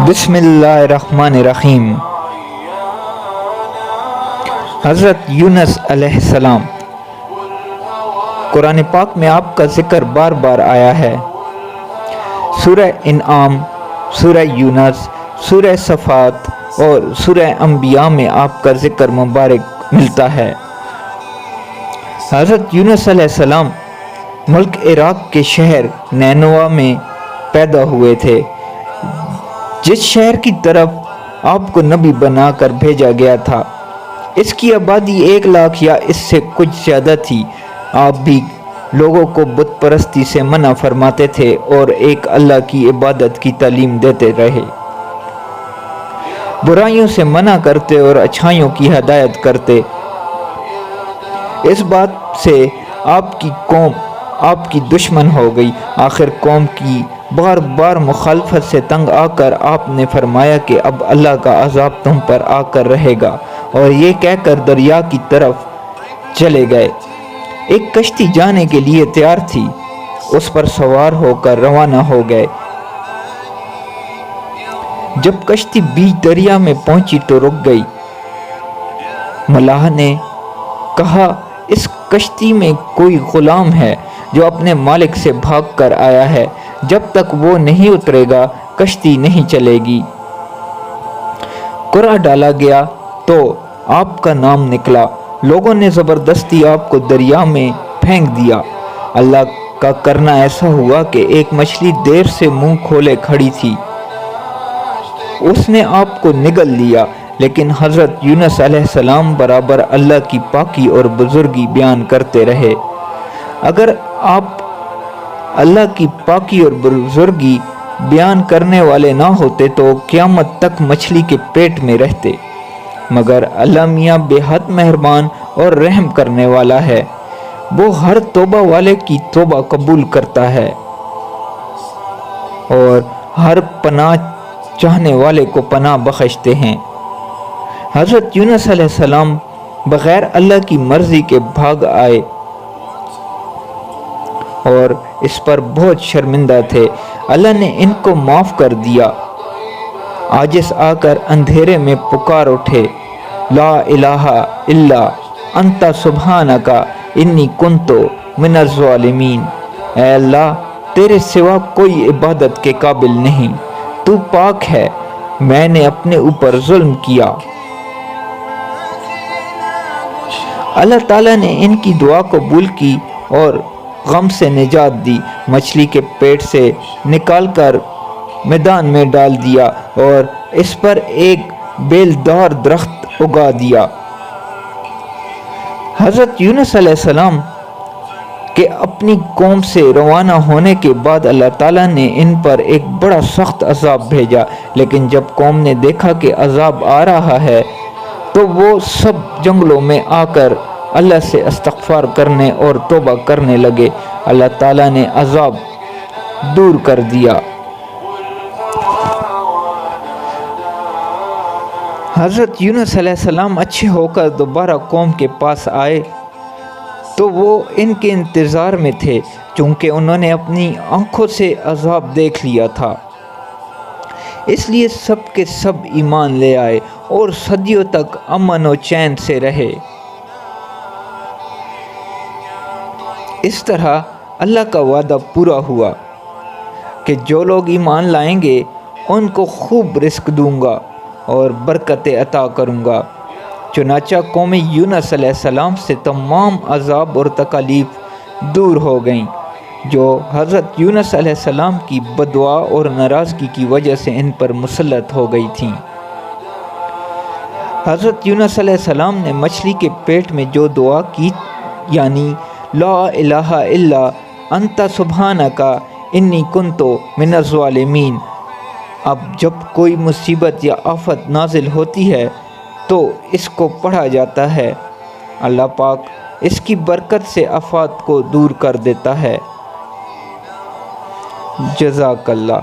بسم اللہ الرحمن الرحیم۔ حضرت یونس علیہ السلام، قرآن پاک میں آپ کا ذکر بار بار آیا ہے۔ سورہ انعام، سورہ یونس، سورہ صفات اور سورہ انبیاء میں آپ کا ذکر مبارک ملتا ہے۔ حضرت یونس علیہ السلام ملک عراق کے شہر نینوا میں پیدا ہوئے تھے، جس شہر کی طرف آپ کو نبی بنا کر بھیجا گیا تھا۔ اس کی آبادی 1 لاکھ یا اس سے کچھ زیادہ تھی۔ آپ بھی لوگوں کو بت پرستی سے منع فرماتے تھے اور ایک اللہ کی عبادت کی تعلیم دیتے رہے، برائیوں سے منع کرتے اور اچھائیوں کی ہدایت کرتے۔ اس بات سے آپ کی قوم آپ کی دشمن ہو گئی۔ آخر قوم کی بار بار مخالفت سے تنگ آ کر آپ نے فرمایا کہ اب اللہ کا عذاب تم پر آ کر رہے گا، اور یہ کہہ کر دریا کی طرف چلے گئے۔ ایک کشتی جانے کے لیے تیار تھی، اس پر سوار ہو کر روانہ ہو گئے۔ جب کشتی بیچ دریا میں پہنچی تو رک گئی۔ ملاح نے کہا، اس کشتی میں کوئی غلام ہے جو اپنے مالک سے بھاگ کر آیا ہے، جب تک وہ نہیں اترے گا کشتی نہیں چلے گی۔ قرعہ ڈالا گیا تو آپ کا نام نکلا۔ لوگوں نے زبردستی آپ کو دریا میں پھینک دیا۔ اللہ کا کرنا ایسا ہوا کہ ایک مچھلی دیر سے منہ کھولے کھڑی تھی، اس نے آپ کو نگل لیا، لیکن حضرت یونس علیہ السلام برابر اللہ کی پاکی اور بزرگی بیان کرتے رہے۔ اگر آپ اللہ کی پاکی اور بزرگی بیان کرنے والے نہ ہوتے تو قیامت تک مچھلی کے پیٹ میں رہتے، مگر اللہ میاں بے حد مہربان اور رحم کرنے والا ہے، وہ ہر توبہ والے کی توبہ قبول کرتا ہے اور ہر پناہ چاہنے والے کو پناہ بخشتے ہیں۔ حضرت یونس علیہ السلام بغیر اللہ کی مرضی کے بھاگ آئے اور اس پر بہت شرمندہ تھے۔ اللہ نے ان کو معاف کر دیا۔ عاجز آ کر اندھیرے میں پکار اٹھے، لا الہ الا انت سبحانک انی کنت من الظالمین۔ اے اللہ، تیرے سوا کوئی عبادت کے قابل نہیں، تو پاک ہے، میں نے اپنے اوپر ظلم کیا۔ اللہ تعالیٰ نے ان کی دعا قبول کی اور غم سے نجات دی۔ مچھلی کے پیٹ سے نکال کر میدان میں ڈال دیا اور اس پر ایک بیلدار درخت اگا دیا۔ حضرت یونس علیہ السلام کے اپنی قوم سے روانہ ہونے کے بعد اللہ تعالیٰ نے ان پر ایک بڑا سخت عذاب بھیجا، لیکن جب قوم نے دیکھا کہ عذاب آ رہا ہے تو وہ سب جنگلوں میں آ کر اللہ سے استغفار کرنے اور توبہ کرنے لگے۔ اللہ تعالیٰ نے عذاب دور کر دیا۔ حضرت یونس علیہ السلام اچھے ہو کر دوبارہ قوم کے پاس آئے تو وہ ان کے انتظار میں تھے، چونکہ انہوں نے اپنی آنکھوں سے عذاب دیکھ لیا تھا، اس لیے سب کے سب ایمان لے آئے اور صدیوں تک امن و چین سے رہے۔ اس طرح اللہ کا وعدہ پورا ہوا کہ جو لوگ ایمان لائیں گے ان کو خوب رزق دوں گا اور برکتیں عطا کروں گا۔ چنانچہ قوم یونس علیہ السلام سے تمام عذاب اور تکالیف دور ہو گئیں جو حضرت یونس علیہ السلام کی بددعا اور ناراضگی کی وجہ سے ان پر مسلط ہو گئی تھیں۔ حضرت یونس علیہ السلام نے مچھلی کے پیٹ میں جو دعا کی، یعنی لا الہ الا انت سبحانک انی کنت من الظالمین، اب جب کوئی مصیبت یا آفت نازل ہوتی ہے تو اس کو پڑھا جاتا ہے، اللہ پاک اس کی برکت سے آفات کو دور کر دیتا ہے۔ جزاک اللہ۔